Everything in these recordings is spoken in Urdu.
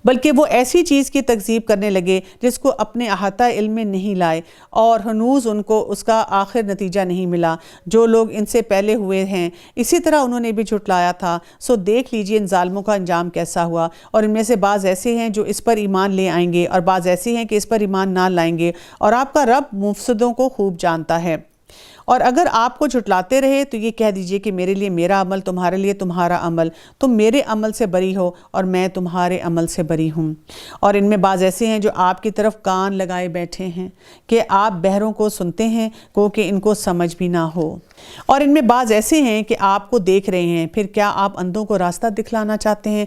بلکہ وہ ایسی چیز کی تکذیب کرنے لگے جس کو اپنے احاطہ علم میں نہیں لائے، اور ہنوز ان کو اس کا آخر نتیجہ نہیں ملا۔ جو لوگ ان سے پہلے ہوئے ہیں اسی طرح انہوں نے بھی جھٹلایا تھا، سو دیکھ لیجئے ان ظالموں کا انجام کیسا ہوا۔ اور ان میں سے بعض ایسے ہیں جو اس پر ایمان لے آئیں گے، اور بعض ایسے ہیں کہ اس پر ایمان نہ لائیں گے، اور آپ کا رب مفسدوں کو خوب جانتا ہے۔ اور اگر آپ کو جھٹلاتے رہے تو یہ کہہ دیجئے کہ میرے لیے میرا عمل، تمہارے لیے تمہارا عمل، تم میرے عمل سے بری ہو اور میں تمہارے عمل سے بری ہوں۔ اور ان میں بعض ایسے ہیں جو آپ کی طرف کان لگائے بیٹھے ہیں کہ آپ بہروں کو سنتے ہیں کہ ان کو سمجھ بھی نہ ہو، اور ان میں بعض ایسے ہیں کہ آپ کو دیکھ رہے ہیں، پھر کیا آپ اندھوں کو راستہ دکھلانا چاہتے ہیں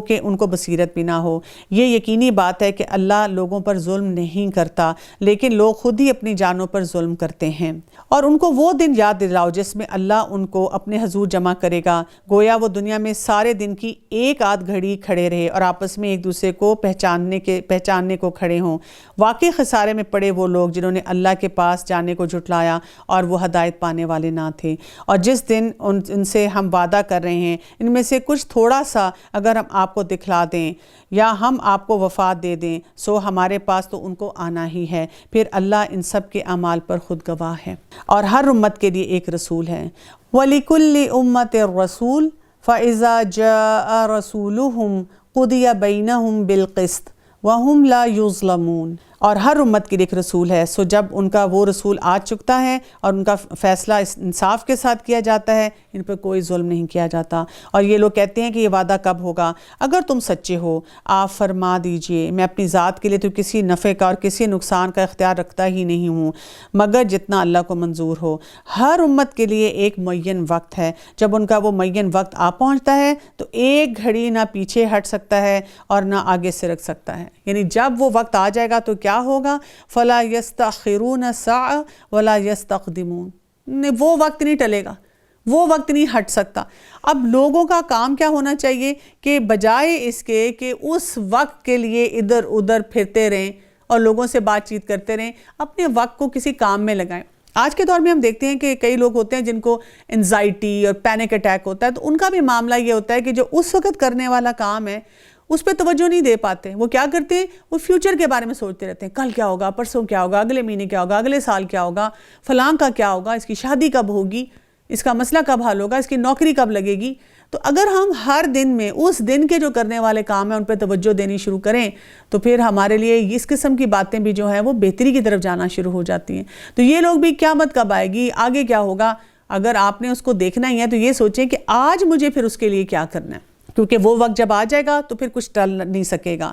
کہ ان کو بصیرت بھی نہ ہو۔ یہ یقینی بات ہے کہ اللہ لوگوں پر ظلم نہیں کرتا، لیکن لوگ خود ہی اپنی جانوں پر ظلم کرتے ہیں۔ اور ان کو وہ دن یاد دلاؤ جس میں اللہ ان کو اپنے حضور جمع کرے گا، گویا وہ دنیا میں سارے دن کی ایک آدھ گھڑی کھڑے رہے اور آپس میں ایک دوسرے کو پہچاننے کو کھڑے ہوں۔ واقعی خسارے میں پڑے وہ لوگ جنہوں نے اللہ کے پاس جانے کو جھٹلایا اور وہ ہدایت پانے والے نہ تھے۔ اور جس دن ان سے ہم وعدہ کر رہے ہیں ان میں سے کچھ تھوڑا سا اگر ہم آپ کو دکھلا دیں یا ہم آپ کو وفات دے دیں، سو ہمارے پاس تو ان کو آنا ہی ہے، پھر اللہ ان سب کے اعمال پر خود گواہ ہے۔ اور ہر امت کے لیے ایک رسول ہے۔ وَلِكُلِّ أُمَّةٍ رَسُولٌ فَإِذَا جَاءَ رَسُولُهُمْ قُضِيَ بَيْنَهُمْ بِالْقِسْطِ وَهُمْ لَا يُظْلَمُونَ۔ اور ہر امت کے لیے ایک رسول ہے، سو جب ان کا وہ رسول آ چکتا ہے اور ان کا فیصلہ انصاف کے ساتھ کیا جاتا ہے، ان پر کوئی ظلم نہیں کیا جاتا۔ اور یہ لوگ کہتے ہیں کہ یہ وعدہ کب ہوگا؟ اگر تم سچے ہو آپ فرما دیجئے میں اپنی ذات کے لیے تو کسی نفع کا اور کسی نقصان کا اختیار رکھتا ہی نہیں ہوں مگر جتنا اللہ کو منظور ہو۔ ہر امت کے لیے ایک معین وقت ہے، جب ان کا وہ معین وقت آ پہنچتا ہے تو ایک گھڑی نہ پیچھے ہٹ سکتا ہے اور نہ آگے سرک سکتا ہے۔ یعنی جب وہ وقت آ جائے گا تو کیا ہوگا؟ فَلَا يَسْتَأْخِرُونَ سَاعَةً وَلَا يَسْتَقْدِمُونَ۔ وہ وقت نہیں ٹلے گا، وہ وقت نہیں ہٹ سکتا۔ اب لوگوں کا کام کیا ہونا چاہیے کہ بجائے اس کے کہ اس وقت کے لیے ادھر ادھر پھرتے رہیں اور لوگوں سے بات چیت کرتے رہیں، اپنے وقت کو کسی کام میں لگائیں۔ آج کے دور میں ہم دیکھتے ہیں کہ کئی لوگ ہوتے ہیں جن کو انزائٹی اور پینک اٹیک ہوتا ہے، تو ان کا بھی معاملہ یہ ہوتا ہے کہ جو اس وقت کرنے والا کام ہے اس پہ توجہ نہیں دے پاتے۔ وہ کیا کرتے ہیں؟ وہ فیوچر کے بارے میں سوچتے رہتے ہیں، کل کیا ہوگا، پرسوں کیا ہوگا، اگلے مہینے کیا ہوگا، اگلے سال کیا ہوگا، فلاں کا کیا ہوگا، اس کی شادی کب ہوگی، اس کا مسئلہ کب حل ہوگا، اس کی نوکری کب لگے گی۔ تو اگر ہم ہر دن میں اس دن کے جو کرنے والے کام ہیں ان پہ توجہ دینی شروع کریں تو پھر ہمارے لیے اس قسم کی باتیں بھی جو ہیں وہ بہتری کی طرف جانا شروع ہو جاتی ہیں۔ تو یہ لوگ بھی قیامت کب آئے گی، آگے کیا ہوگا، اگر آپ نے اس کو دیکھنا ہی ہے تو یہ سوچیں کہ آج مجھے پھر اس کے لیے کیا کرنا ہے، کیونکہ وہ وقت جب آ جائے گا تو پھر کچھ ٹل نہیں سکے گا۔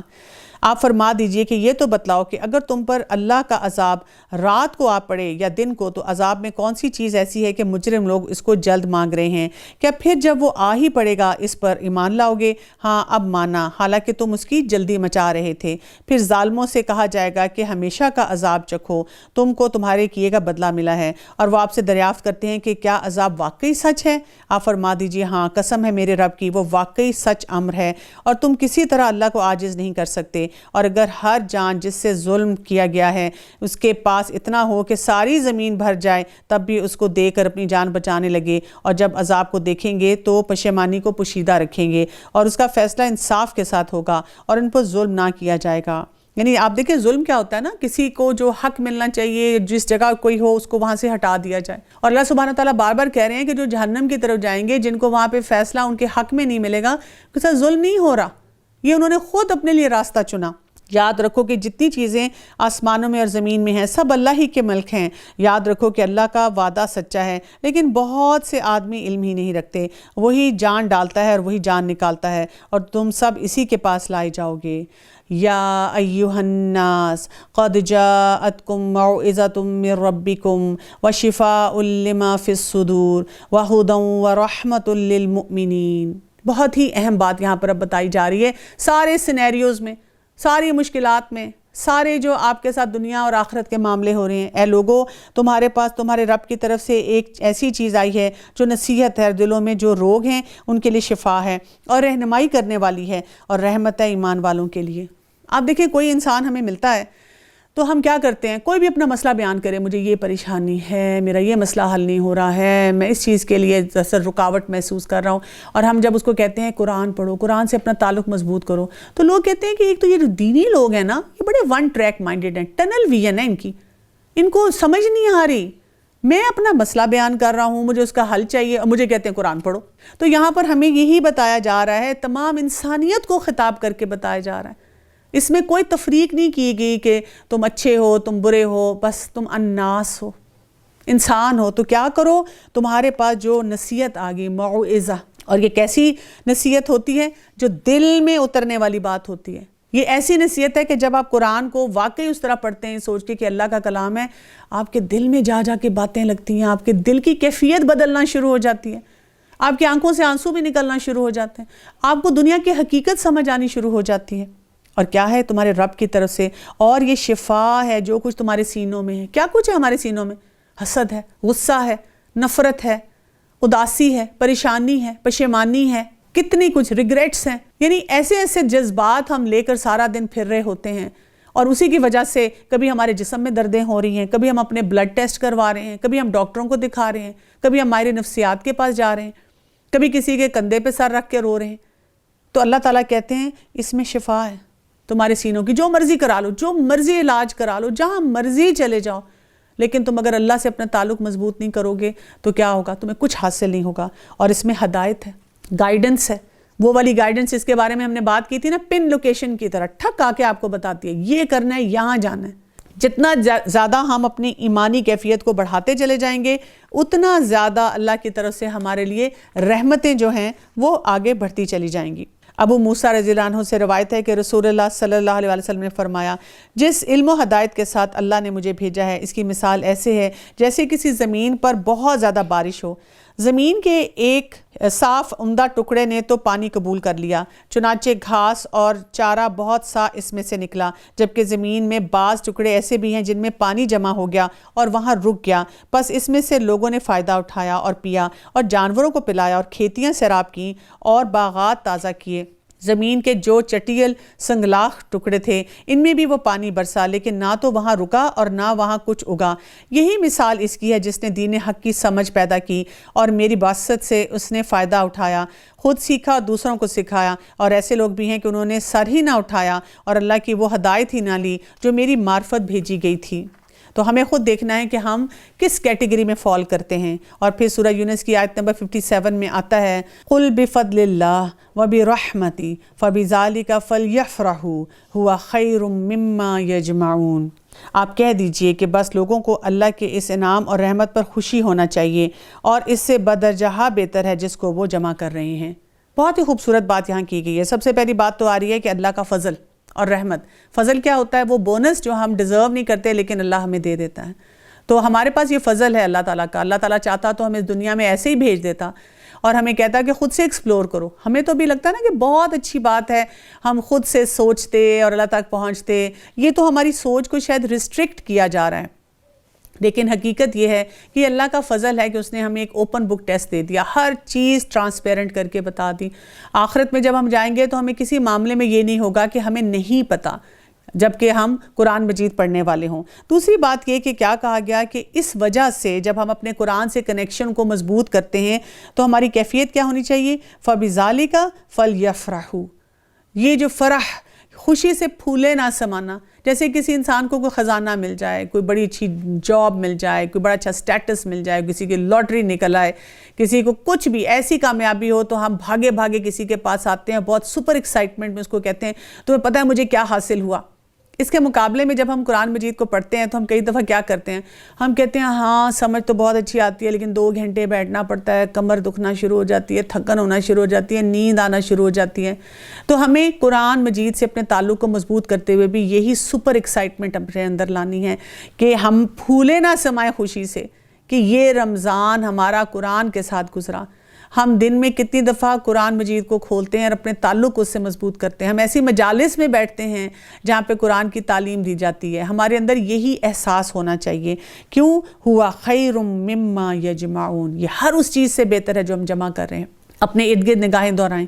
آپ فرما دیجئے کہ یہ تو بتلاؤ کہ اگر تم پر اللہ کا عذاب رات کو آ پڑے یا دن کو تو عذاب میں کون سی چیز ایسی ہے کہ مجرم لوگ اس کو جلد مانگ رہے ہیں؟ کیا پھر جب وہ آ ہی پڑے گا اس پر ایمان لاؤ گے؟ ہاں اب مانا، حالانکہ تم اس کی جلدی مچا رہے تھے۔ پھر ظالموں سے کہا جائے گا کہ ہمیشہ کا عذاب چکھو، تم کو تمہارے کیے کا بدلہ ملا ہے۔ اور وہ آپ سے دریافت کرتے ہیں کہ کیا عذاب واقعی سچ ہے؟ آپ فرما دیجئے ہاں قسم ہے میرے رب کی، وہ واقعی سچ امر ہے اور تم کسی طرح اللہ کو عاجز نہیں کر سکتے۔ اور اگر ہر جان جس سے ظلم کیا گیا ہے اس کے پاس اتنا ہو کہ ساری زمین بھر جائے تب بھی اس کو دے کر اپنی جان بچانے لگے، اور جب عذاب کو دیکھیں گے تو پشیمانی کو پوشیدہ رکھیں گے، اور اس کا فیصلہ انصاف کے ساتھ ہوگا اور ان پر ظلم نہ کیا جائے گا۔ یعنی آپ دیکھیں ظلم کیا ہوتا ہے نا، کسی کو جو حق ملنا چاہیے جس جگہ کوئی ہو اس کو وہاں سے ہٹا دیا جائے۔ اور اللہ سبحانہ تعالیٰ بار بار کہہ رہے ہیں کہ جو جہنم کی طرف جائیں گے، جن کو وہاں پہ فیصلہ ان کے حق میں نہیں ملے گا، اس کا ظلم نہیں ہو رہا، یہ انہوں نے خود اپنے لیے راستہ چنا۔ یاد رکھو کہ جتنی چیزیں آسمانوں میں اور زمین میں ہیں سب اللہ ہی کے ملک ہیں۔ یاد رکھو کہ اللہ کا وعدہ سچا ہے، لیکن بہت سے آدمی علم ہی نہیں رکھتے۔ وہی جان ڈالتا ہے اور وہی جان نکالتا ہے، اور تم سب اسی کے پاس لائے جاؤ گے۔ یا ایھا الناس قد جاءتکم موعظۃ من ربکم وشفاء لما فی الصدور وہدی ورحمۃ للمؤمنین۔ بہت ہی اہم بات یہاں پر اب بتائی جا رہی ہے۔ سارے سینیریوز میں، ساری مشکلات میں، سارے جو آپ کے ساتھ دنیا اور آخرت کے معاملے ہو رہے ہیں، اے لوگو تمہارے پاس تمہارے رب کی طرف سے ایک ایسی چیز آئی ہے جو نصیحت ہے، دلوں میں جو روگ ہیں ان کے لیے شفا ہے اور رہنمائی کرنے والی ہے، اور رحمت ہے ایمان والوں کے لیے۔ آپ دیکھیں کوئی انسان ہمیں ملتا ہے تو ہم کیا کرتے ہیں، کوئی بھی اپنا مسئلہ بیان کرے، مجھے یہ پریشانی ہے، میرا یہ مسئلہ حل نہیں ہو رہا ہے، میں اس چیز کے لیے دراصل رکاوٹ محسوس کر رہا ہوں، اور ہم جب اس کو کہتے ہیں قرآن پڑھو، قرآن سے اپنا تعلق مضبوط کرو، تو لوگ کہتے ہیں کہ ایک تو یہ جو دینی لوگ ہیں نا، یہ بڑے ون ٹریک مائنڈڈ ہیں، ٹنل ویژن ہے ان کو سمجھ نہیں آ رہی، میں اپنا مسئلہ بیان کر رہا ہوں، مجھے اس کا حل چاہیے، اور مجھے کہتے ہیں قرآن پڑھو۔ تو یہاں پر ہمیں یہی بتایا جا رہا ہے، تمام انسانیت کو خطاب کر کے بتایا جا رہا ہے، اس میں کوئی تفریق نہیں کی گئی کہ تم اچھے ہو، تم برے ہو، بس تم الناس ہو، انسان ہو۔ تو کیا کرو، تمہارے پاس جو نصیحت آ گئی، موعظہ، اور یہ کیسی نصیحت ہوتی ہے، جو دل میں اترنے والی بات ہوتی ہے۔ یہ ایسی نصیحت ہے کہ جب آپ قرآن کو واقعی اس طرح پڑھتے ہیں سوچ کے کہ اللہ کا کلام ہے، آپ کے دل میں جا کے باتیں لگتی ہیں، آپ کے دل کی کیفیت بدلنا شروع ہو جاتی ہے، آپ کی آنکھوں سے آنسو بھی نکلنا شروع ہو جاتے ہیں، آپ کو دنیا کی حقیقت سمجھ آنی شروع ہو جاتی ہے، اور کیا ہے تمہارے رب کی طرف سے، اور یہ شفا ہے جو کچھ تمہارے سینوں میں ہے۔ کیا کچھ ہے ہمارے سینوں میں؟ حسد ہے، غصہ ہے، نفرت ہے، اداسی ہے، پریشانی ہے، پشیمانی ہے، کتنی کچھ ریگریٹس ہیں، یعنی ایسے ایسے جذبات ہم لے کر سارا دن پھر رہے ہوتے ہیں، اور اسی کی وجہ سے کبھی ہمارے جسم میں دردیں ہو رہی ہیں، کبھی ہم اپنے بلڈ ٹیسٹ کروا رہے ہیں، کبھی ہم ڈاکٹروں کو دکھا رہے ہیں، کبھی ہم ماہر نفسیات کے پاس جا رہے ہیں، کبھی کسی کے کندھے پہ سر رکھ کے رو رہے ہیں۔ تو اللہ تعالیٰ کہتے ہیں اس میں شفا ہے تمہارے سینوں کی، جو مرضی کرا لو، جو مرضی علاج کرا لو، جہاں مرضی چلے جاؤ، لیکن تم اگر اللہ سے اپنا تعلق مضبوط نہیں کرو گے تو کیا ہوگا، تمہیں کچھ حاصل نہیں ہوگا۔ اور اس میں ہدایت ہے، گائیڈنس ہے، وہ والی گائیڈنس اس کے بارے میں ہم نے بات کی تھی نا، پن لوکیشن کی طرح ٹھک آ کے آپ کو بتاتی ہے یہ کرنا ہے، یہاں جانا ہے۔ جتنا زیادہ ہم اپنی ایمانی کیفیت کو بڑھاتے چلے جائیں گے، اتنا زیادہ اللہ کی طرف سے ہمارے لیے رحمتیں جو ہیں وہ آگے بڑھتی چلی جائیں گی۔ ابو موسیٰ رضی اللہ عنہ سے روایت ہے کہ رسول اللہ صلی اللہ علیہ وسلم نے فرمایا، جس علم و ہدایت کے ساتھ اللہ نے مجھے بھیجا ہے، اس کی مثال ایسے ہے جیسے کسی زمین پر بہت زیادہ بارش ہو، زمین کے ایک صاف عمدہ ٹکڑے نے تو پانی قبول کر لیا، چنانچہ گھاس اور چارہ بہت سا اس میں سے نکلا، جبکہ زمین میں بعض ٹکڑے ایسے بھی ہیں جن میں پانی جمع ہو گیا اور وہاں رک گیا، بس اس میں سے لوگوں نے فائدہ اٹھایا اور پیا، اور جانوروں کو پلایا، اور کھیتیاں سیراب کیں اور باغات تازہ کیے۔ زمین کے جو چٹیل سنگلاخ ٹکڑے تھے ان میں بھی وہ پانی برسا، لیکن نہ تو وہاں رکا اور نہ وہاں کچھ اگا۔ یہی مثال اس کی ہے جس نے دین حق کی سمجھ پیدا کی اور میری باسط سے اس نے فائدہ اٹھایا، خود سیکھا اور دوسروں کو سکھایا۔ اور ایسے لوگ بھی ہیں کہ انہوں نے سر ہی نہ اٹھایا اور اللہ کی وہ ہدایت ہی نہ لی جو میری معرفت بھیجی گئی تھی۔ تو ہمیں خود دیکھنا ہے کہ ہم کس کیٹیگری میں فال کرتے ہیں۔ اور پھر سورہ یونس کی آیت نمبر 57 میں آتا ہے، قُلْ بِفَضْلِ اللَّهِ وَبِرَحْمَتِهِ فَبِذَلِكَ فَلْيَفْرَحُوا هُوَ خَيْرٌ مِّمَّا يَجْمَعُونَ۔ آپ کہہ دیجئے کہ بس لوگوں کو اللہ کے اس انعام اور رحمت پر خوشی ہونا چاہیے، اور اس سے بدرجہ بہتر ہے جس کو وہ جمع کر رہے ہیں۔ بہت ہی خوبصورت بات یہاں کی گئی ہے۔ سب سے پہلی بات تو آ رہی ہے کہ اللہ کا فضل اور رحمت۔ فضل کیا ہوتا ہے؟ وہ بونس جو ہم ڈیزرو نہیں کرتے لیکن اللہ ہمیں دے دیتا ہے۔ تو ہمارے پاس یہ فضل ہے اللہ تعالیٰ کا۔ اللہ تعالیٰ چاہتا تو ہمیں اس دنیا میں ایسے ہی بھیج دیتا اور ہمیں کہتا کہ خود سے ایکسپلور کرو۔ ہمیں تو بھی لگتا ہے نا کہ بہت اچھی بات ہے ہم خود سے سوچتے اور اللہ تک پہنچتے، یہ تو ہماری سوچ کو شاید ریسٹرکٹ کیا جا رہا ہے، لیکن حقیقت یہ ہے کہ اللہ کا فضل ہے کہ اس نے ہمیں ایک اوپن بک ٹیسٹ دے دیا، ہر چیز ٹرانسپیرنٹ کر کے بتا دی۔ آخرت میں جب ہم جائیں گے تو ہمیں کسی معاملے میں یہ نہیں ہوگا کہ ہمیں نہیں پتہ، جبکہ ہم قرآن مجید پڑھنے والے ہوں۔ دوسری بات یہ کہ کیا کہا گیا کہ اس وجہ سے جب ہم اپنے قرآن سے کنیکشن کو مضبوط کرتے ہیں تو ہماری کیفیت کیا ہونی چاہیے؟ فَبِذَالِكَ فَلْيَفْرَحُوا۔ یہ جو فرح، خوشی سے پھولے نہ سمانا، جیسے کسی انسان کو کوئی خزانہ مل جائے، کوئی بڑی اچھی جاب مل جائے، کوئی بڑا اچھا سٹیٹس مل جائے، کسی کی لاٹری نکل آئے، کسی کو کچھ بھی ایسی کامیابی ہو تو ہم بھاگے بھاگے کسی کے پاس آتے ہیں، بہت سپر ایکسائٹمنٹ میں اس کو کہتے ہیں تمہیں پتہ ہے مجھے کیا حاصل ہوا۔ اس کے مقابلے میں جب ہم قرآن مجید کو پڑھتے ہیں تو ہم کئی دفعہ کیا کرتے ہیں، ہم کہتے ہیں ہاں سمجھ تو بہت اچھی آتی ہے لیکن 2 گھنٹے بیٹھنا پڑتا ہے، کمر دکھنا شروع ہو جاتی ہے، تھکن ہونا شروع ہو جاتی ہے، نیند آنا شروع ہو جاتی ہے۔ تو ہمیں قرآن مجید سے اپنے تعلق کو مضبوط کرتے ہوئے بھی یہی سپر ایکسائٹمنٹ اپنے اندر لانی ہے کہ ہم پھولے نہ سمائے خوشی سے کہ یہ رمضان ہمارا قرآن کے ساتھ گزرا۔ ہم دن میں کتنی دفعہ قرآن مجید کو کھولتے ہیں اور اپنے تعلق اس سے مضبوط کرتے ہیں۔ ہم ایسی مجالس میں بیٹھتے ہیں جہاں پہ قرآن کی تعلیم دی جاتی ہے، ہمارے اندر یہی احساس ہونا چاہیے، کیوں؟ ہوا خیر مما یجمعون، یہ ہر اس چیز سے بہتر ہے جو ہم جمع کر رہے ہیں۔ اپنے ارد گرد نگاہیں دورائیں،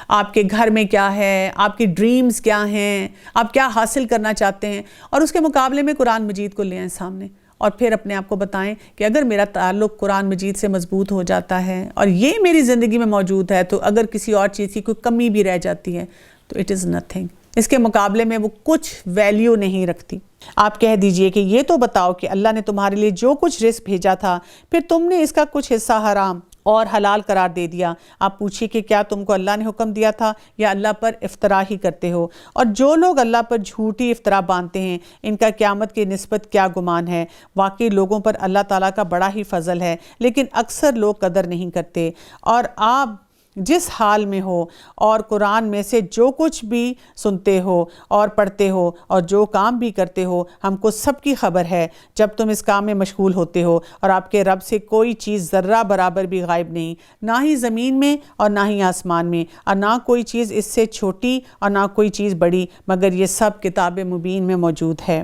آپ کے گھر میں کیا ہے، آپ کی ڈریمز کیا ہیں، آپ کیا حاصل کرنا چاہتے ہیں، اور اس کے مقابلے میں قرآن مجید کو لے آئیں سامنے، اور پھر اپنے آپ کو بتائیں کہ اگر میرا تعلق قرآن مجید سے مضبوط ہو جاتا ہے اور یہ میری زندگی میں موجود ہے، تو اگر کسی اور چیز کی کوئی کمی بھی رہ جاتی ہے تو اٹ از نتھنگ، اس کے مقابلے میں وہ کچھ ویلیو نہیں رکھتی۔ آپ کہہ دیجئے کہ یہ تو بتاؤ کہ اللہ نے تمہارے لیے جو کچھ رزق بھیجا تھا، پھر تم نے اس کا کچھ حصہ حرام اور حلال قرار دے دیا۔ آپ پوچھیے کہ کیا تم کو اللہ نے حکم دیا تھا یا اللہ پر افطرا ہی کرتے ہو؟ اور جو لوگ اللہ پر جھوٹی افطرا باندھتے ہیں، ان کا قیامت کی نسبت کیا گمان ہے؟ واقعی لوگوں پر اللہ تعالیٰ کا بڑا ہی فضل ہے، لیکن اکثر لوگ قدر نہیں کرتے۔ اور آپ جس حال میں ہو اور قرآن میں سے جو کچھ بھی سنتے ہو اور پڑھتے ہو اور جو کام بھی کرتے ہو، ہم کو سب کی خبر ہے۔ جب تم اس کام میں مشغول ہوتے ہو اور آپ کے رب سے کوئی چیز ذرہ برابر بھی غائب نہیں، نہ ہی زمین میں اور نہ ہی آسمان میں، اور نہ کوئی چیز اس سے چھوٹی اور نہ کوئی چیز بڑی، مگر یہ سب کتاب مبین میں موجود ہے۔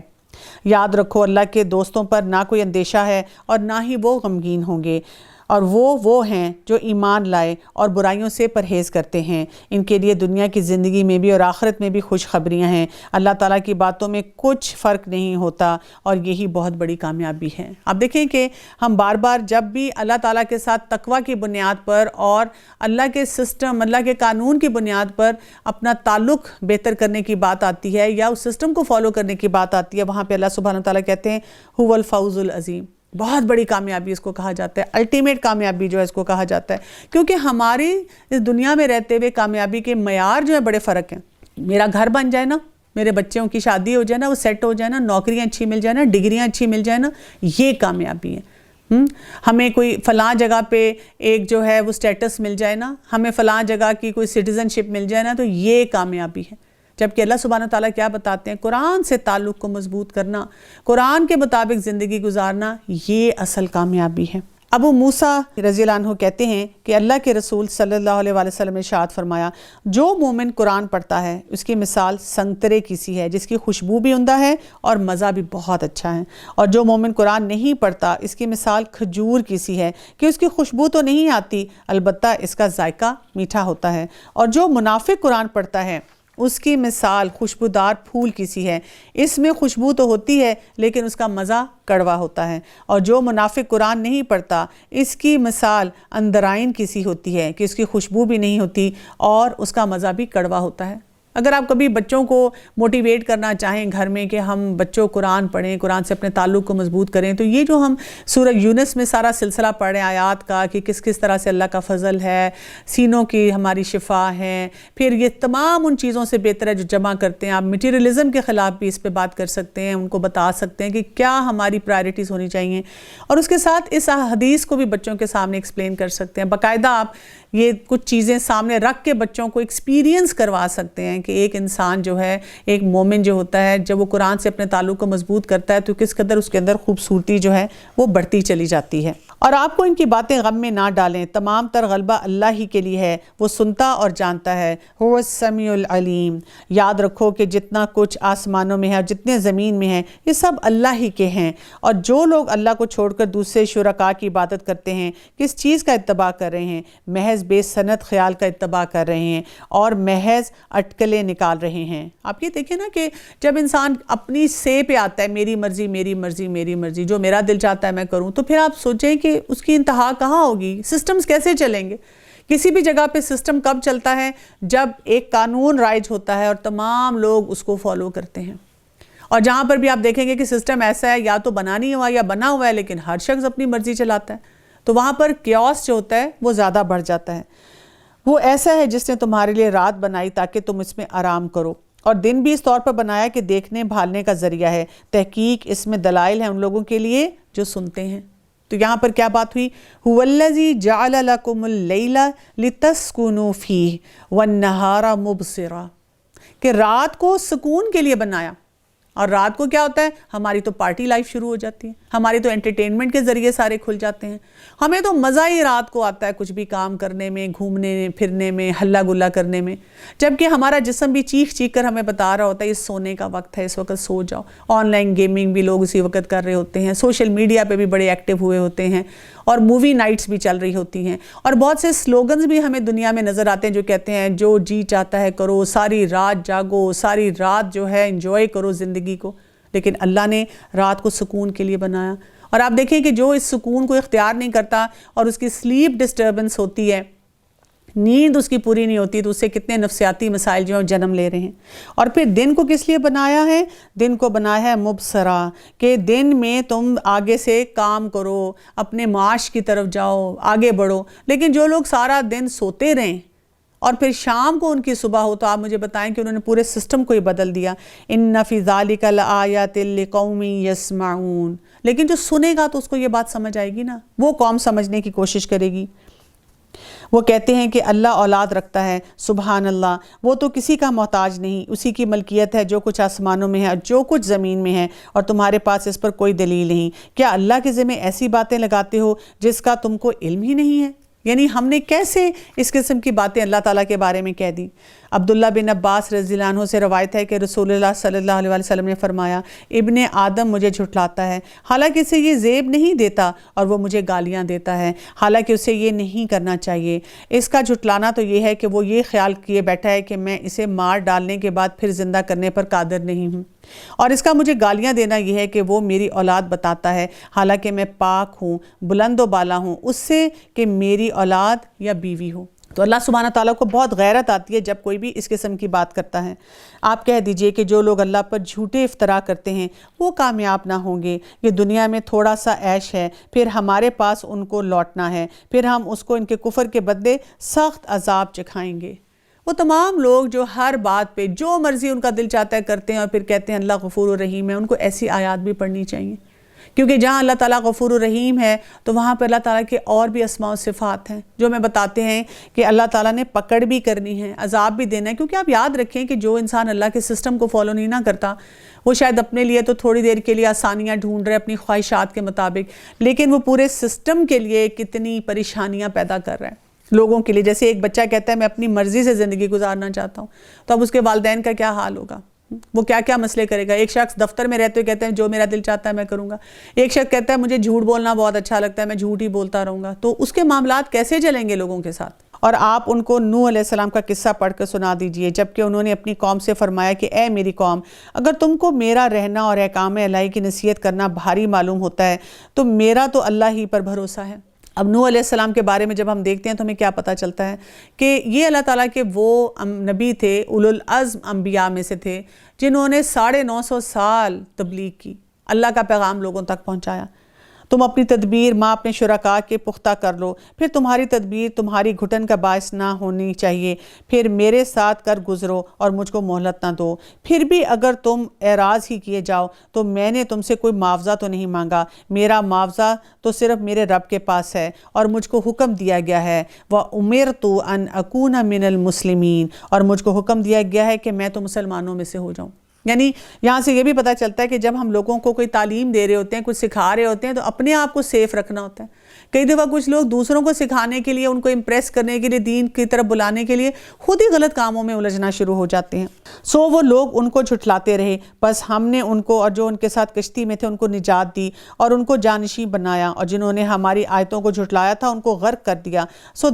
یاد رکھو، اللہ کے دوستوں پر نہ کوئی اندیشہ ہے اور نہ ہی وہ غمگین ہوں گے، اور وہ ہیں جو ایمان لائے اور برائیوں سے پرہیز کرتے ہیں۔ ان کے لیے دنیا کی زندگی میں بھی اور آخرت میں بھی خوشخبریاں ہیں۔ اللہ تعالیٰ کی باتوں میں کچھ فرق نہیں ہوتا، اور یہی بہت بڑی کامیابی ہے۔ آپ دیکھیں کہ ہم بار بار جب بھی اللہ تعالیٰ کے ساتھ تقویٰ کی بنیاد پر اور اللہ کے سسٹم، اللہ کے قانون کی بنیاد پر اپنا تعلق بہتر کرنے کی بات آتی ہے یا اس سسٹم کو فالو کرنے کی بات آتی ہے، وہاں پہ اللہ سبحانہ تعالیٰ کہتے ہیں هو الفوز العظیم، بہت بڑی کامیابی اس کو کہا جاتا ہے، الٹیمیٹ کامیابی جو ہے اس کو کہا جاتا ہے، کیونکہ ہماری اس دنیا میں رہتے ہوئے کامیابی کے معیار جو ہے بڑے فرق ہیں۔ میرا گھر بن جائے نا، میرے بچوں کی شادی ہو جائے نا، وہ سیٹ ہو جائے نا، نوکریاں اچھی مل جائے نا، ڈگریاں اچھی مل جائے نا، یہ کامیابی ہے۔ ہمیں کوئی فلاں جگہ پہ ایک جو ہے وہ سٹیٹس مل جائے نا، ہمیں فلاں جگہ کی کوئی سٹیزن شپ مل جائے نا، تو یہ کامیابی ہے۔ جبکہ اللہ سبحانہ تعالیٰ کیا بتاتے ہیں؟ قرآن سے تعلق کو مضبوط کرنا، قرآن کے مطابق زندگی گزارنا، یہ اصل کامیابی ہے۔ ابو موسیٰ رضی اللہ عنہ کہتے ہیں کہ اللہ کے رسول صلی اللہ علیہ وسلم نے ارشاد فرمایا، جو مومن قرآن پڑھتا ہے اس کی مثال سنگترے کی سی ہے جس کی خوشبو بھی عمدہ ہے اور مزہ بھی بہت اچھا ہے، اور جو مومن قرآن نہیں پڑھتا اس کی مثال کھجور کی سی ہے کہ اس کی خوشبو تو نہیں آتی، البتہ اس کا ذائقہ میٹھا ہوتا ہے، اور جو منافق قرآن پڑھتا ہے اس کی مثال خوشبودار پھول کی سی ہے، اس میں خوشبو تو ہوتی ہے لیکن اس کا مزہ کڑوا ہوتا ہے، اور جو منافق قرآن نہیں پڑھتا اس کی مثال اندرائن کی سی ہوتی ہے کہ اس کی خوشبو بھی نہیں ہوتی اور اس کا مزہ بھی کڑوا ہوتا ہے۔ اگر آپ کبھی بچوں کو موٹیویٹ کرنا چاہیں گھر میں کہ ہم بچوں قرآن پڑھیں، قرآن سے اپنے تعلق کو مضبوط کریں، تو یہ جو ہم سورہ یونس میں سارا سلسلہ پڑھ رہے ہیں آیات کا کہ کس کس طرح سے اللہ کا فضل ہے، سینوں کی ہماری شفا ہے، پھر یہ تمام ان چیزوں سے بہتر ہے جو جمع کرتے ہیں۔ آپ میٹیریلزم کے خلاف بھی اس پہ بات کر سکتے ہیں، ان کو بتا سکتے ہیں کہ کیا ہماری پرائرٹیز ہونی چاہیے، اور اس کے ساتھ اس حدیث کو بھی بچوں کے سامنے ایکسپلین کر سکتے ہیں۔ باقاعدہ آپ یہ کچھ چیزیں سامنے رکھ کے بچوں کو ایکسپیرینس کروا سکتے ہیں کہ ایک انسان جو ہے، ایک مومن جو ہوتا ہے، جب وہ قرآن سے اپنے تعلق کو مضبوط کرتا ہے تو کس قدر اس کے اندر خوبصورتی جو ہے وہ بڑھتی چلی جاتی ہے۔ اور آپ کو ان کی باتیں غم میں نہ ڈالیں، تمام تر غلبہ اللہ ہی کے لیے ہے، وہ سنتا اور جانتا ہے، هو السمیع العلیم۔ یاد رکھو کہ جتنا کچھ آسمانوں میں ہے اور جتنے زمین میں ہیں یہ سب اللہ ہی کے ہیں، اور جو لوگ اللہ کو چھوڑ کر دوسرے شرکاء کی عبادت کرتے ہیں کس چیز کا اتباع کر رہے ہیں؟ محض بے سند خیال کا اتباع کر رہے ہیں اور محض اٹکلیں نکال رہے ہیں۔ آپ یہ دیکھیں نا کہ جب انسان اپنی سے پہ آتا ہے، میری مرضی میری مرضی میری مرضی، جو میرا دل چاہتا ہے میں کروں، تو پھر آپ سوچیں کہ اس کی انتہا کہاں ہوگی؟ سسٹمز کیسے چلیں گے؟ کسی بھی جگہ پہ سسٹم کب چلتا ہے؟ جب ایک قانون رائج ہوتا ہے اور تمام لوگ اس کو فالو کرتے ہیں، اور جہاں پر بھی آپ دیکھیں گے کہ سسٹم ایسا ہے یا تو بنا نہیں ہوا یا بنا ہوا ہے لیکن ہر شخص اپنی مرضی چلاتا ہے، تو وہاں پر کیوس جو ہوتا ہے وہ زیادہ بڑھ جاتا ہے۔ وہ ایسا ہے جس نے تمہارے لیے رات بنائی تاکہ تم اس میں آرام کرو، اور دن بھی اس طور پر بنایا کہ دیکھنے بھالنے کا ذریعہ ہے، تحقیق اس میں دلائل ہیں ان لوگوں کے لیے جو سنتے ہیں۔ تو یہاں پر کیا بات ہوئی؟ هو الذی جعل لکم اللیل لتسکنوا فیہ والنہار مبصرا، کہ رات کو سکون کے لیے بنایا، اور رات کو کیا ہوتا ہے؟ ہماری تو پارٹی لائف شروع ہو جاتی ہے، ہماری تو انٹرٹینمنٹ کے ذریعے سارے کھل جاتے ہیں، ہمیں تو مزہ ہی رات کو آتا ہے کچھ بھی کام کرنے میں، گھومنے پھرنے میں، ہلا گلا کرنے میں، جبکہ ہمارا جسم بھی چیخ چیخ کر ہمیں بتا رہا ہوتا ہے یہ سونے کا وقت ہے، اس وقت سو جاؤ۔ آن لائن گیمنگ بھی لوگ اسی وقت کر رہے ہوتے ہیں، سوشل میڈیا پہ بھی بڑے ایکٹیو ہوئے ہوتے ہیں، اور مووی نائٹس بھی چل رہی ہوتی ہیں، اور بہت سے سلوگنز بھی ہمیں دنیا میں نظر آتے ہیں جو کہتے ہیں جو جی چاہتا ہے کرو، ساری رات جاگو، ساری رات جو ہے انجوائے کرو زندگی کو۔ لیکن اللہ نے رات کو سکون کے لیے بنایا، اور آپ دیکھیں کہ جو اس سکون کو اختیار نہیں کرتا اور اس کی سلیپ ڈسٹربنس ہوتی ہے، نیند اس کی پوری نہیں ہوتی، تو اس سے کتنے نفسیاتی مسائل جو ہیں جنم لے رہے ہیں۔ اور پھر دن کو کس لیے بنایا ہے؟ دن کو بنایا ہے مبصرہ، کہ دن میں تم آگے سے کام کرو، اپنے معاش کی طرف جاؤ، آگے بڑھو۔ لیکن جو لوگ سارا دن سوتے رہیں اور پھر شام کو ان کی صبح ہو، تو آپ مجھے بتائیں کہ انہوں نے پورے سسٹم کو ہی بدل دیا۔ ان فی ذالک لآیات لقوم یسمعون، لیکن جو سنے گا تو اس کو یہ بات سمجھ آئے گی نا، وہ قوم سمجھنے کی کوشش کرے گی۔ وہ کہتے ہیں کہ اللہ اولاد رکھتا ہے، سبحان اللہ، وہ تو کسی کا محتاج نہیں، اسی کی ملکیت ہے جو کچھ آسمانوں میں ہے اور جو کچھ زمین میں ہے، اور تمہارے پاس اس پر کوئی دلیل نہیں۔ کیا اللہ کے ذمہ ایسی باتیں لگاتے ہو جس کا تم کو علم ہی نہیں ہے؟ یعنی ہم نے کیسے اس قسم کی باتیں اللہ تعالیٰ کے بارے میں کہہ دی؟ عبداللہ بن عباس رضی اللہ عنہ سے روایت ہے کہ رسول اللہ صلی اللہ علیہ وسلم نے فرمایا، ابن آدم مجھے جھٹلاتا ہے، حالانکہ اسے یہ زیب نہیں دیتا، اور وہ مجھے گالیاں دیتا ہے، حالانکہ اسے یہ نہیں کرنا چاہیے۔ اس کا جھٹلانا تو یہ ہے کہ وہ یہ خیال کیے بیٹھا ہے کہ میں اسے مار ڈالنے کے بعد پھر زندہ کرنے پر قادر نہیں ہوں، اور اس کا مجھے گالیاں دینا یہ ہے کہ وہ میری اولاد بتاتا ہے، حالانکہ میں پاک ہوں، بلند و بالا ہوں اس سے کہ میری اولاد یا بیوی ہو۔ تو اللہ سبحانہ تعالیٰ کو بہت غیرت آتی ہے جب کوئی بھی اس قسم کی بات کرتا ہے۔ آپ کہہ دیجئے کہ جو لوگ اللہ پر جھوٹے افترا کرتے ہیں وہ کامیاب نہ ہوں گے۔ یہ دنیا میں تھوڑا سا عیش ہے، پھر ہمارے پاس ان کو لوٹنا ہے، پھر ہم اس کو ان کے کفر کے بدلے سخت عذاب چکھائیں گے۔ وہ تمام لوگ جو ہر بات پہ جو مرضی ان کا دل چاہتا ہے کرتے ہیں اور پھر کہتے ہیں اللہ غفور الرحیم ہے، ان کو ایسی آیات بھی پڑھنی چاہیے، کیونکہ جہاں اللہ تعالیٰ غفور الرحیم ہے تو وہاں پہ اللہ تعالیٰ کے اور بھی اسماء و صفات ہیں جو ہمیں بتاتے ہیں کہ اللہ تعالیٰ نے پکڑ بھی کرنی ہے، عذاب بھی دینا ہے۔ کیونکہ آپ یاد رکھیں کہ جو انسان اللہ کے سسٹم کو فالو نہیں نہ کرتا، وہ شاید اپنے لیے تو تھوڑی دیر کے لیے آسانیاں ڈھونڈ رہے اپنی خواہشات کے مطابق، لیکن وہ پورے سسٹم کے لیے کتنی پریشانیاں پیدا کر رہا ہے لوگوں کے لیے۔ جیسے ایک بچہ کہتا ہے میں اپنی مرضی سے زندگی گزارنا چاہتا ہوں، تو اب اس کے والدین کا کیا حال ہوگا؟ وہ کیا کیا مسئلے کرے گا؟ ایک شخص دفتر میں رہتے ہوئے کہتے ہیں جو میرا دل چاہتا ہے میں کروں گا، ایک شخص کہتا ہے مجھے جھوٹ بولنا بہت اچھا لگتا ہے، میں جھوٹ ہی بولتا رہوں گا۔ تو اس کے معاملات کیسے چلیں گے لوگوں کے ساتھ؟ اور آپ ان کو نوح علیہ السلام کا قصہ پڑھ کر سنا دیجئے، جبکہ انہوں نے اپنی قوم سے فرمایا کہ اے میری قوم، اگر تم کو میرا رہنا اور احکام الہی کی نصیحت کرنا بھاری معلوم ہوتا ہے تو میرا تو اللہ ہی پر بھروسہ ہے۔ اب نوح علیہ السلام کے بارے میں جب ہم دیکھتے ہیں تو ہمیں کیا پتہ چلتا ہے کہ یہ اللہ تعالیٰ کے وہ نبی تھے، اولو العزم انبیاء میں سے تھے، جنہوں نے 950 سال تبلیغ کی، اللہ کا پیغام لوگوں تک پہنچایا۔ تم اپنی تدبیر ماں اپنے شرکاء کے پختہ کر لو، پھر تمہاری تدبیر تمہاری گھٹن کا باعث نہ ہونی چاہیے، پھر میرے ساتھ کر گزرو اور مجھ کو مہلت نہ دو۔ پھر بھی اگر تم اعراض ہی کیے جاؤ تو میں نے تم سے کوئی معاوضہ تو نہیں مانگا، میرا معاوضہ تو صرف میرے رب کے پاس ہے، اور مجھ کو حکم دیا گیا ہے وَأُمِرْتُ أَنْ أَكُونَ مِنَ الْمُسْلِمِينَ، اور مجھ کو حکم دیا گیا ہے کہ میں تو مسلمانوں میں سے ہو جاؤں۔ یعنی یہاں سے یہ بھی پتہ چلتا ہے کہ جب ہم لوگوں کو کوئی تعلیم دے رہے ہوتے ہیں، کچھ سکھا رہے ہوتے ہیں، تو اپنے آپ کو سیف رکھنا ہوتا ہے۔ کئی دفعہ کچھ لوگ دوسروں کو سکھانے کے لیے، ان کو امپریس کرنے کے لیے، دین کی طرف بلانے کے لیے خود ہی غلط کاموں میں الجھنا شروع ہو جاتے ہیں۔ وہ لوگ ان کو جھٹلاتے رہے، بس ہم نے ان کو اور جو ان کے ساتھ کشتی میں تھے ان کو نجات دی اور ان کو جانشین بنایا، اور جنہوں نے ہماری آیتوں کو جھٹلایا تھا ان کو غرق کر دیا۔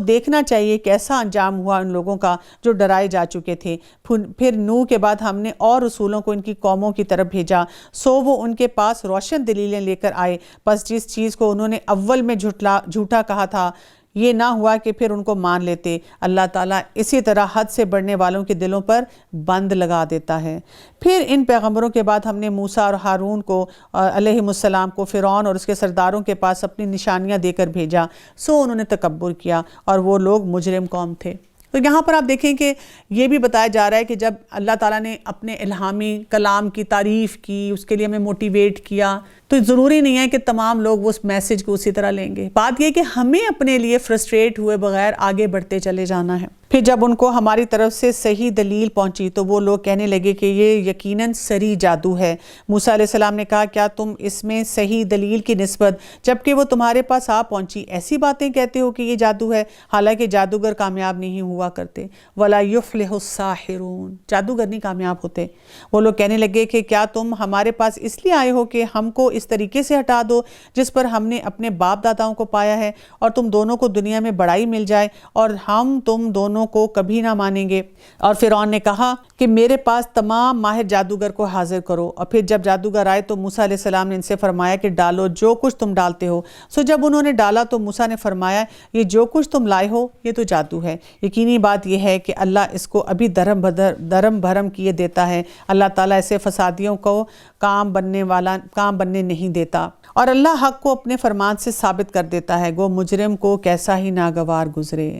دیکھنا چاہیے کیسا انجام ہوا ان لوگوں کا جو ڈرائے جا چکے تھے۔ پھر نوح کے بعد ہم نے اور رسولوں کو ان کی قوموں کی طرف بھیجا، وہ ان کے پاس روشن دلیلیں لے کر آئے، بس جس چیز کو انہوں نے اول میں جھوٹا کہا تھا یہ نہ ہوا کہ پھر ان کو مان لیتے۔ اللہ تعالیٰ اسی طرح حد سے بڑھنے والوں کے دلوں پر بند لگا دیتا ہے۔ پھر ان پیغمبروں کے بعد ہم نے موسیٰ اور ہارون کو علیہ السلام کو فرعون اور اس کے سرداروں کے پاس اپنی نشانیاں دے کر بھیجا، انہوں نے تکبر کیا اور وہ لوگ مجرم قوم تھے۔ تو یہاں پر آپ دیکھیں کہ یہ بھی بتایا جا رہا ہے کہ جب اللہ تعالیٰ نے اپنے الہامی کلام کی تعریف کی، اس کے لیے ہمیں موٹیویٹ کیا، تو ضروری نہیں ہے کہ تمام لوگ اس میسج کو اسی طرح لیں گے۔ بات یہ کہ ہمیں اپنے لیے فرسٹریٹ ہوئے بغیر آگے بڑھتے چلے جانا ہے۔ پھر جب ان کو ہماری طرف سے صحیح دلیل پہنچی تو وہ لوگ کہنے لگے کہ یہ یقیناً سری جادو ہے۔ موسیٰ علیہ السلام نے کہا کیا تم اس میں صحیح دلیل کی نسبت جبکہ وہ تمہارے پاس آ پہنچی ایسی باتیں کہتے ہو کہ یہ جادو ہے؟ حالانکہ جادوگر کامیاب نہیں ہوا کرتے۔ وَلَا يُفْلِحُ السَّاحِرُونَ، جادوگر نہیں کامیاب ہوتے۔ وہ لوگ کہنے لگے کہ کیا تم ہمارے پاس اس لیے آئے ہو کہ ہم کو اس طریقے سے ہٹا دو جس پر ہم نے اپنے باپ داداؤں کو پایا ہے، اور تم دونوں کو دنیا میں بڑائی مل جائے اور ہم تم دونوں کو کبھی نہ مانیں گے۔ اور فرعون نے کہا کہ میرے پاس تمام ماہر جادوگر کو حاضر کرو۔ اور پھر جب جادوگر آئے تو موسیٰ علیہ السلام نے ان سے فرمایا کہ ڈالو جو کچھ تم ڈالتے ہو۔ سو جب انہوں نے ڈالا تو موسیٰ نے فرمایا یہ جو کچھ تم لائے ہو یہ تو جادو ہے۔ یقینی بات یہ ہے کہ اللہ اس کو ابھی درم بھرم کیے دیتا ہے۔ اللہ تعالیٰ ایسے فسادیوں کو کام بننے نہیں دیتا، اور اللہ حق کو اپنے فرمان سے ثابت کر دیتا ہے، گو مجرم کو کیسا ہی ناگوار گزرے۔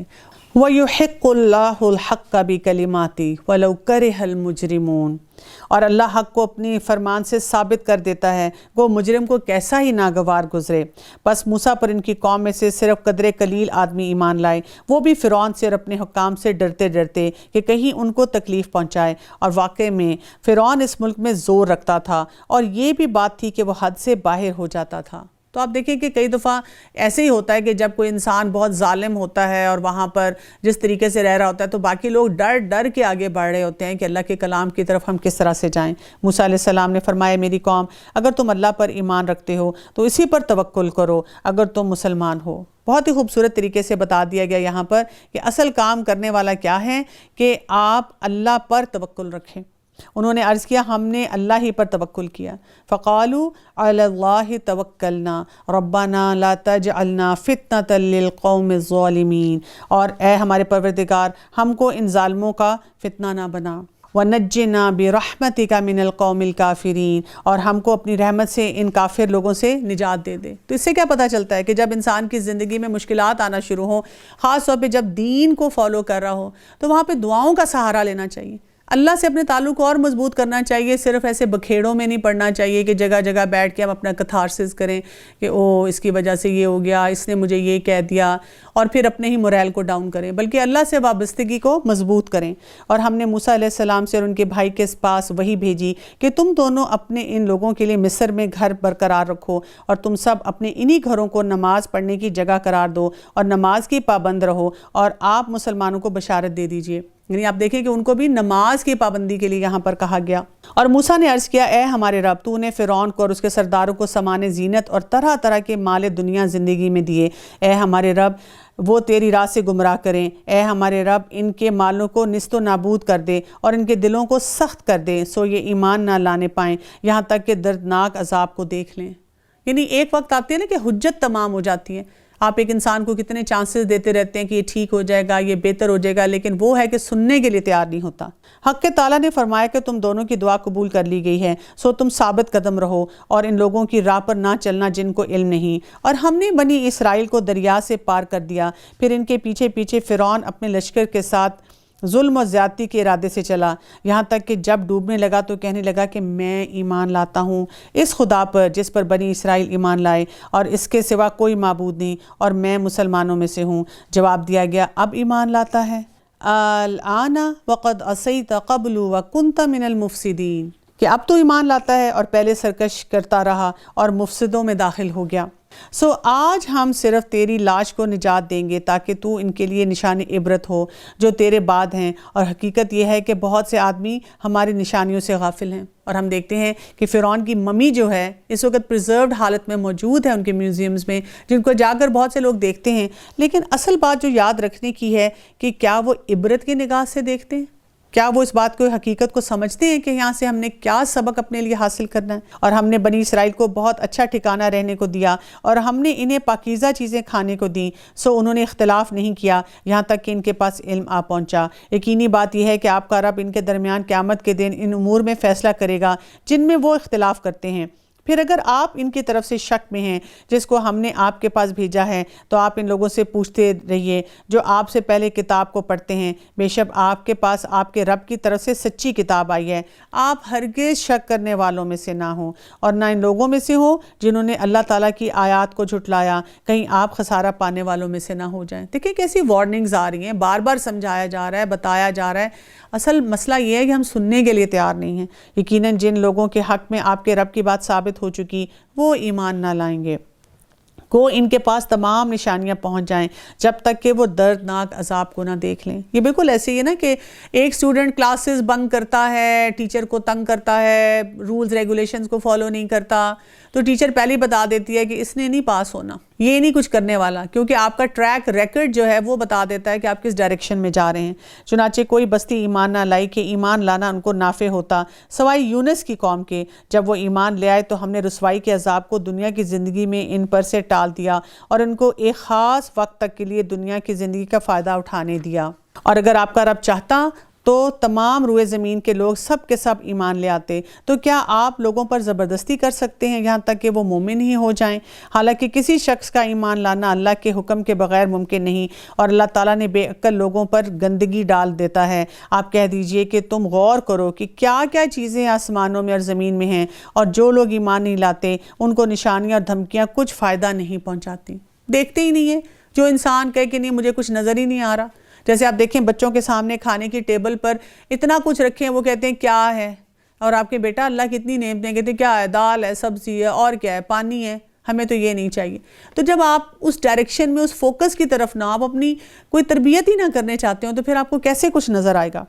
وَيُحِقُّ اللَّهُ الْحَقَّ بِكَلِمَاتِهِ وَلَوْ كَرِهَ الْمُجْرِمُونَ، اور اللہ حق کو اپنی فرمان سے ثابت کر دیتا ہے، وہ مجرم کو کیسا ہی ناگوار گزرے۔ بس موسیٰ پر ان کی قوم میں سے صرف قدر قلیل آدمی ایمان لائے، وہ بھی فرعون سے اور اپنے حکام سے ڈرتے ڈرتے کہ کہیں ان کو تکلیف پہنچائے۔ اور واقع میں فرعون اس ملک میں زور رکھتا تھا، اور یہ بھی بات تھی کہ وہ حد سے باہر ہو جاتا تھا۔ تو آپ دیکھیں کہ کئی دفعہ ایسے ہی ہوتا ہے کہ جب کوئی انسان بہت ظالم ہوتا ہے اور وہاں پر جس طریقے سے رہ رہا ہوتا ہے تو باقی لوگ ڈر ڈر کے آگے بڑھ رہے ہوتے ہیں کہ اللہ کے کلام کی طرف ہم کس طرح سے جائیں۔ موسیٰ علیہ السلام نے فرمایا میری قوم اگر تم اللہ پر ایمان رکھتے ہو تو اسی پر توکل کرو اگر تم مسلمان ہو۔ بہت ہی خوبصورت طریقے سے بتا دیا گیا یہاں پر کہ اصل کام کرنے والا کیا ہے کہ آپ اللہ پر توکل رکھیں۔ انہوں نے عرض کیا ہم نے اللہ ہی پر توکل کیا۔ فَقَالُوا عَلَى اللَّهِ تَوَكَّلْنَا رَبَّنَا لَا تَجْعَلْنَا فِتْنَةً لِلْقَوْمِ الظَّالِمِينَ، اور اے ہمارے پروردگار ہم کو ان ظالموں کا فتنہ نہ بنا۔ وَنَجِّنَا بِرَحْمَتِكَ مِنَ الْقَوْمِ الْكَافِرِينَ، اور ہم کو اپنی رحمت سے ان کافر لوگوں سے نجات دے دے۔ تو اس سے کیا پتہ چلتا ہے کہ جب انسان کی زندگی میں مشکلات آنا شروع ہوں، خاص طور پہ جب دین کو فالو کر رہا ہو، تو وہاں پہ دعاؤں کا سہارا لینا چاہیے، اللہ سے اپنے تعلق کو اور مضبوط کرنا چاہیے۔ صرف ایسے بکھیڑوں میں نہیں پڑھنا چاہیے کہ جگہ جگہ بیٹھ کے ہم اپنا کتھارسس کریں کہ او اس کی وجہ سے یہ ہو گیا، اس نے مجھے یہ کہہ دیا، اور پھر اپنے ہی موریل کو ڈاؤن کریں، بلکہ اللہ سے وابستگی کو مضبوط کریں۔ اور ہم نے موسیٰ علیہ السلام سے اور ان کے بھائی کے پاس وحی بھیجی کہ تم دونوں اپنے ان لوگوں کے لیے مصر میں گھر برقرار رکھو، اور تم سب اپنے انہی گھروں کو نماز پڑھنے کی جگہ قرار دو اور نماز کی پابند رہو، اور آپ مسلمانوں کو بشارت دے دیجئے۔ یعنی آپ دیکھیں کہ ان کو بھی نماز کی پابندی کے لیے یہاں پر کہا گیا۔ اور موسیٰ نے عرض کیا اے ہمارے رب تو نے فرعون کو اور اس کے سرداروں کو سامان زینت اور طرح طرح کے مال دنیا زندگی میں دیے، اے ہمارے رب وہ تیری راہ سے گمراہ کریں، اے ہمارے رب ان کے مالوں کو نیست و نابود کر دے اور ان کے دلوں کو سخت کر دے سو یہ ایمان نہ لانے پائیں یہاں تک کہ دردناک عذاب کو دیکھ لیں۔ یعنی ایک وقت آتی ہے نا کہ حجت تمام ہو جاتی ہے، آپ ایک انسان کو کتنے چانسز دیتے رہتے ہیں کہ یہ ٹھیک ہو جائے گا، یہ بہتر ہو جائے گا، لیکن وہ ہے کہ سننے کے لیے تیار نہیں ہوتا۔ حق تعالیٰ نے فرمایا کہ تم دونوں کی دعا قبول کر لی گئی ہے، سو تم ثابت قدم رہو اور ان لوگوں کی راہ پر نہ چلنا جن کو علم نہیں۔ اور ہم نے بنی اسرائیل کو دریا سے پار کر دیا، پھر ان کے پیچھے پیچھے فرعون اپنے لشکر کے ساتھ ظلم و زیادتی کے ارادے سے چلا، یہاں تک کہ جب ڈوبنے لگا تو کہنے لگا کہ میں ایمان لاتا ہوں اس خدا پر جس پر بنی اسرائیل ایمان لائے اور اس کے سوا کوئی معبود نہیں، اور میں مسلمانوں میں سے ہوں۔ جواب دیا گیا اب ایمان لاتا ہے؟ الآن وقد عصیت قبل وکنت من المفسدین، کہ اب تو ایمان لاتا ہے اور پہلے سرکش کرتا رہا اور مفسدوں میں داخل ہو گیا۔ سو آج ہم صرف تیری لاش کو نجات دیں گے تاکہ تو ان کے لیے نشان عبرت ہو جو تیرے بعد ہیں، اور حقیقت یہ ہے کہ بہت سے آدمی ہماری نشانیوں سے غافل ہیں۔ اور ہم دیکھتے ہیں کہ فرعون کی ممی جو ہے اس وقت پریزروڈ حالت میں موجود ہے ان کے میوزیمز میں، جن کو جا کر بہت سے لوگ دیکھتے ہیں، لیکن اصل بات جو یاد رکھنے کی ہے کہ کیا وہ عبرت کی نگاہ سے دیکھتے ہیں؟ کیا وہ اس بات کو حقیقت کو سمجھتے ہیں کہ یہاں سے ہم نے کیا سبق اپنے لیے حاصل کرنا ہے؟ اور ہم نے بنی اسرائیل کو بہت اچھا ٹھکانہ رہنے کو دیا اور ہم نے انہیں پاکیزہ چیزیں کھانے کو دیں، سو انہوں نے اختلاف نہیں کیا یہاں تک کہ ان کے پاس علم آ پہنچا۔ یقینی بات یہ ہے کہ آپ کا رب ان کے درمیان قیامت کے دن ان امور میں فیصلہ کرے گا جن میں وہ اختلاف کرتے ہیں، پھر اگر آپ ان کی طرف سے شک میں ہیں جس کو ہم نے آپ کے پاس بھیجا ہے تو آپ ان لوگوں سے پوچھتے رہیے جو آپ سے پہلے کتاب کو پڑھتے ہیں، بے شک آپ کے پاس آپ کے رب کی طرف سے سچی کتاب آئی ہے، آپ ہرگز شک کرنے والوں میں سے نہ ہوں اور نہ ان لوگوں میں سے ہوں جنہوں نے اللہ تعالیٰ کی آیات کو جھٹلایا، کہیں آپ خسارہ پانے والوں میں سے نہ ہو جائیں۔ دیکھیں کیسی وارننگز آ رہی ہیں، بار بار سمجھایا جا رہا ہے، بتایا جا رہا ہے۔ اصل مسئلہ یہ ہے کہ ہم سننے کے لیے تیار نہیں ہیں۔ یقیناً جن لوگوں کے حق میں آپ کے رب کی بات ثابت ہو چکی وہ ایمان نہ لائیں گے، کو ان کے پاس تمام نشانیاں پہنچ جائیں جب تک کہ وہ دردناک عذاب کو نہ دیکھ لیں۔ یہ بالکل ایسے ہی ہے نا کہ ایک اسٹوڈنٹ کلاسز بنک کرتا ہے، ٹیچر کو تنگ کرتا ہے، رولز ریگولیشنز کو فالو نہیں کرتا، تو ٹیچر پہلے ہی بتا دیتی ہے کہ اس نے نہیں پاس ہونا، یہ نہیں کچھ کرنے والا، کیونکہ آپ کا ٹریک ریکرڈ جو ہے وہ بتا دیتا ہے کہ آپ کس ڈائریکشن میں جا رہے ہیں۔ چنانچہ کوئی بستی ایمان نہ لائی کہ ایمان لانا ان کو نافع ہوتا سوائے یونس کی قوم کے، جب وہ ایمان لے آئے تو ہم نے رسوائی کے عذاب کو دنیا کی زندگی میں ان پر سے ٹال دیا اور ان کو ایک خاص وقت تک کے لیے دنیا کی زندگی کا فائدہ اٹھانے دیا۔ اور اگر آپ کا رب چاہتا تو تمام روئے زمین کے لوگ سب کے سب ایمان لے آتے، تو کیا آپ لوگوں پر زبردستی کر سکتے ہیں یہاں تک کہ وہ مومن ہی ہو جائیں؟ حالانکہ کسی شخص کا ایمان لانا اللہ کے حکم کے بغیر ممکن نہیں، اور اللہ تعالیٰ نے بے عقل لوگوں پر گندگی ڈال دیتا ہے۔ آپ کہہ دیجئے کہ تم غور کرو کہ کیا کیا چیزیں آسمانوں میں اور زمین میں ہیں، اور جو لوگ ایمان نہیں لاتے ان کو نشانیاں اور دھمکیاں کچھ فائدہ نہیں پہنچاتی۔ دیکھتے ہی نہیں ہے، جو انسان کہے کہ نہیں مجھے کچھ نظر ہی نہیں آ رہا۔ جیسے آپ دیکھیں بچوں کے سامنے کھانے کی ٹیبل پر اتنا کچھ رکھیں، وہ کہتے ہیں کیا ہے، اور آپ کے بیٹا اللہ کتنی نعمتیں، کہتے ہیں کیا ہے، دال ہے، سبزی ہے، اور کیا ہے، پانی ہے، ہمیں تو یہ نہیں چاہیے۔ تو جب آپ اس ڈائریکشن میں، اس فوکس کی طرف نہ، آپ اپنی کوئی تربیت ہی نہ کرنے چاہتے ہو، تو پھر آپ کو کیسے کچھ نظر آئے گا؟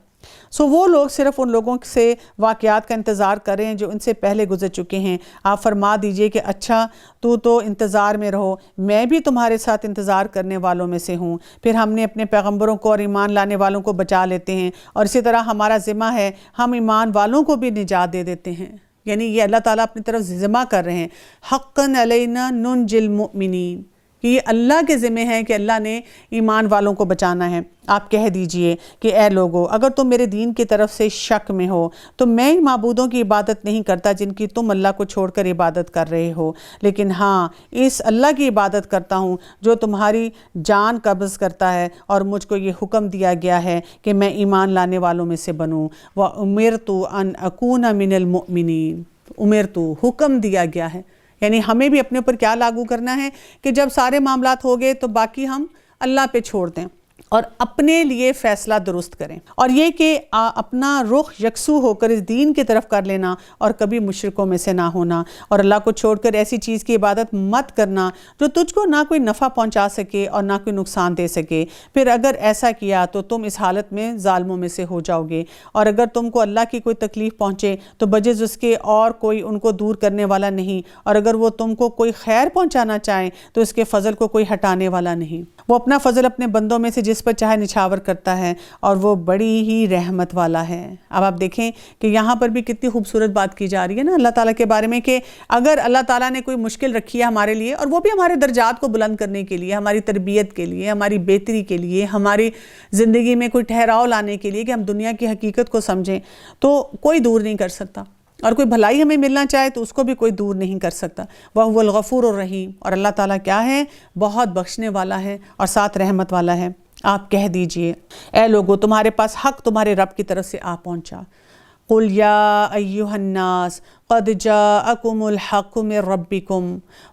وہ لوگ صرف ان لوگوں سے واقعات کا انتظار کر رہے ہیں جو ان سے پہلے گزر چکے ہیں۔ آپ فرما دیجئے کہ اچھا تو انتظار میں رہو، میں بھی تمہارے ساتھ انتظار کرنے والوں میں سے ہوں۔ پھر ہم نے اپنے پیغمبروں کو اور ایمان لانے والوں کو بچا لیتے ہیں، اور اسی طرح ہمارا ذمہ ہے ہم ایمان والوں کو بھی نجات دے دیتے ہیں۔ یعنی یہ اللہ تعالیٰ اپنی طرف ذمہ کر رہے ہیں، حقاً علینا ننجی المؤمنین، کہ یہ اللہ کے ذمہ ہے کہ اللہ نے ایمان والوں کو بچانا ہے۔ آپ کہہ دیجئے کہ اے لوگو، اگر تم میرے دین کی طرف سے شک میں ہو تو میں معبودوں کی عبادت نہیں کرتا جن کی تم اللہ کو چھوڑ کر عبادت کر رہے ہو، لیکن ہاں اس اللہ کی عبادت کرتا ہوں جو تمہاری جان قبض کرتا ہے، اور مجھ کو یہ حکم دیا گیا ہے کہ میں ایمان لانے والوں میں سے بنوں۔ وَأُمِرْتُ أَنْ أَكُونَ مِنَ الْمُؤْمِنِينَ، اُمِرْتُ حکم دیا گیا ہے، یعنی ہمیں بھی اپنے اوپر کیا لاگو کرنا ہے کہ جب سارے معاملات ہو گئے تو باقی ہم اللہ پہ چھوڑ دیں اور اپنے لیے فیصلہ درست کریں، اور یہ کہ اپنا رخ یکسو ہو کر اس دین کی طرف کر لینا اور کبھی مشرکوں میں سے نہ ہونا، اور اللہ کو چھوڑ کر ایسی چیز کی عبادت مت کرنا جو تجھ کو نہ کوئی نفع پہنچا سکے اور نہ کوئی نقصان دے سکے۔ پھر اگر ایسا کیا تو تم اس حالت میں ظالموں میں سے ہو جاؤ گے، اور اگر تم کو اللہ کی کوئی تکلیف پہنچے تو بجز اس کے اور کوئی ان کو دور کرنے والا نہیں، اور اگر وہ تم کو کوئی خیر پہنچانا چاہیں تو اس کے فضل کو کوئی ہٹانے والا نہیں۔ وہ اپنا فضل اپنے بندوں میں سے جس پر چاہے نچھاور کرتا ہے، اور وہ بڑی ہی رحمت والا ہے۔ اب آپ دیکھیں کہ یہاں پر بھی کتنی خوبصورت بات کی جا رہی ہے نا اللہ تعالیٰ کے بارے میں، کہ اگر اللہ تعالیٰ نے کوئی مشکل رکھی ہے ہمارے لیے، اور وہ بھی ہمارے درجات کو بلند کرنے کے لیے، ہماری تربیت کے لیے، ہماری بہتری کے لیے، ہماری زندگی میں کوئی ٹھہراؤ لانے کے لیے، کہ ہم دنیا کی حقیقت کو سمجھیں، تو کوئی دور نہیں کر سکتا، اور کوئی بھلائی ہمیں ملنا چاہے تو اس کو بھی کوئی دور نہیں کر سکتا۔ وَهُوَ الْغَفُورُ الرَّحِيمُ، اور اللہ تعالیٰ کیا ہے، بہت بخشنے والا ہے اور ساتھ رحمت والا ہے۔ آپ کہہ دیجئے اے لوگو، تمہارے پاس حق تمہارے رب کی طرف سے آ پہنچا۔ قُلْ يَا أَيُّهَا النَّاسُ قَدْ جَاءَكُمُ الْحَقُّ مِنْ رَبِّكُمْ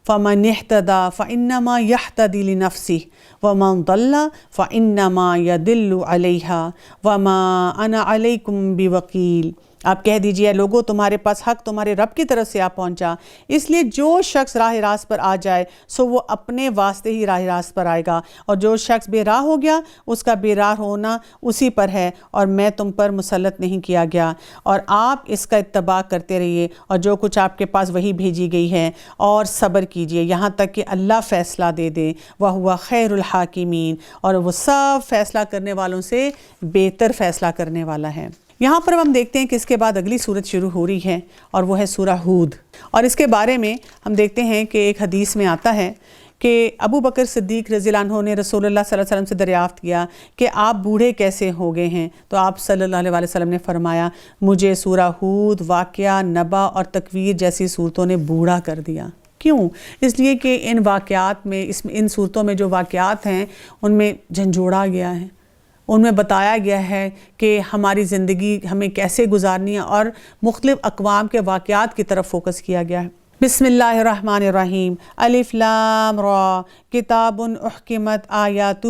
فَمَنِ اهْتَدَىٰ فَإِنَّمَا يَهْتَدِي لِنَفْسِهِ وَمَنْ ضَلَّ فَإِنَّمَا يَضِلُّ عَلَيْهَا وَمَا أَنَا عَلَيْكُمْ بِوَكِيلٍ۔ آپ کہہ دیجئے لوگو، تمہارے پاس حق تمہارے رب کی طرف سے آ پہنچا، اس لیے جو شخص راہ راست پر آ جائے سو وہ اپنے واسطے ہی راہ راست پر آئے گا، اور جو شخص بے راہ ہو گیا اس کا بے راہ ہونا اسی پر ہے، اور میں تم پر مسلط نہیں کیا گیا۔ اور آپ اس کا اتباع کرتے رہیے اور جو کچھ آپ کے پاس وہی بھیجی گئی ہے، اور صبر کیجئے یہاں تک کہ اللہ فیصلہ دے دے۔ وَهُوَ خَيْرُ الْحَاكِمِينَ، اور وہ سب فیصلہ کرنے والوں سے بہتر فیصلہ کرنے والا ہے۔ یہاں پر ہم دیکھتے ہیں کہ اس کے بعد اگلی سورت شروع ہو رہی ہے، اور وہ ہے سورہ ہود، اور اس کے بارے میں ہم دیکھتے ہیں کہ ایک حدیث میں آتا ہے کہ ابو بکر صدیق رضی اللہ عنہ نے رسول اللہ صلی اللہ علیہ وسلم سے دریافت کیا کہ آپ بوڑھے کیسے ہو گئے ہیں، تو آپ صلی اللہ علیہ وسلم نے فرمایا مجھے سورہ ہود، واقعہ، نبا اور تکویر جیسی صورتوں نے بوڑھا کر دیا۔ کیوں؟ اس لیے کہ ان واقعات میں ان صورتوں میں جو واقعات ہیں ان میں جھنجھوڑا گیا ہے، ان میں بتایا گیا ہے کہ ہماری زندگی ہمیں کیسے گزارنی ہے، اور مختلف اقوام کے واقعات کی طرف فوکس کیا گیا ہے۔ بسم اللہ الرحمن الرحیم۔ الف لام را کتاب احکمت آیاتہ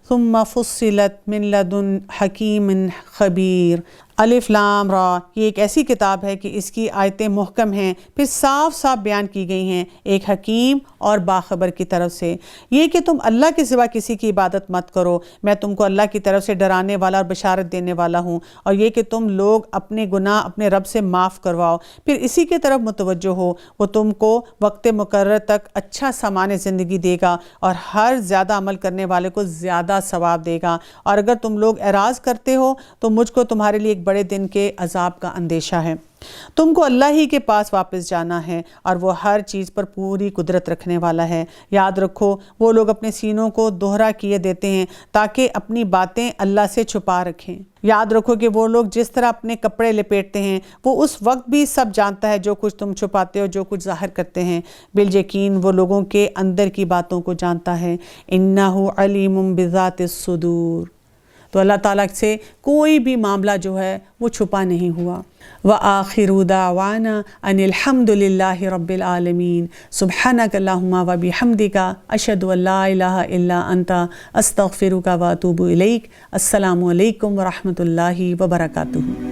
ثم فصلت من لدن حکیم خبیر۔ الف لام را، یہ ایک ایسی کتاب ہے کہ اس کی آیتیں محکم ہیں، پھر صاف صاف بیان کی گئی ہیں ایک حکیم اور باخبر کی طرف سے۔ یہ کہ تم اللہ کے سوا کسی کی عبادت مت کرو، میں تم کو اللہ کی طرف سے ڈرانے والا اور بشارت دینے والا ہوں، اور یہ کہ تم لوگ اپنے گناہ اپنے رب سے معاف کرواؤ، پھر اسی کی طرف متوجہ ہو، وہ تم کو وقت مقرر تک اچھا سامان زندگی دے گا اور ہر زیادہ عمل کرنے والے کو زیادہ ثواب دے گا، اور اگر تم لوگ اعراض کرتے ہو تو مجھ کو تمہارے لیے ایک بڑے دن کے عذاب کا اندیشہ ہے۔ تم کو اللہ ہی کے پاس واپس جانا ہے اور وہ ہر چیز پر پوری قدرت رکھنے والا ہے۔ یاد رکھو وہ لوگ اپنے سینوں کو دوہرا کیے دیتے ہیں تاکہ اپنی باتیں اللہ سے چھپا رکھیں۔ یاد رکھو کہ وہ لوگ جس طرح اپنے کپڑے لپیٹتے ہیں وہ اس وقت بھی سب جانتا ہے جو کچھ تم چھپاتے ہو، جو کچھ ظاہر کرتے ہیں۔ بالیقین وہ لوگوں کے اندر کی باتوں کو جانتا ہے۔ انہ علیم بذات الصدور۔ تو اللہ تعالیٰ سے کوئی بھی معاملہ جو ہے وہ چھپا نہیں ہوا۔ وآخر دعوانا ان الحمد للہ رب العالمین، سبحانک اللہم وبحمدک، اشہد ان لا الہ الا انت، استغفرک واتوب الیک۔ السلام علیکم ورحمۃ اللہ وبرکاتہ۔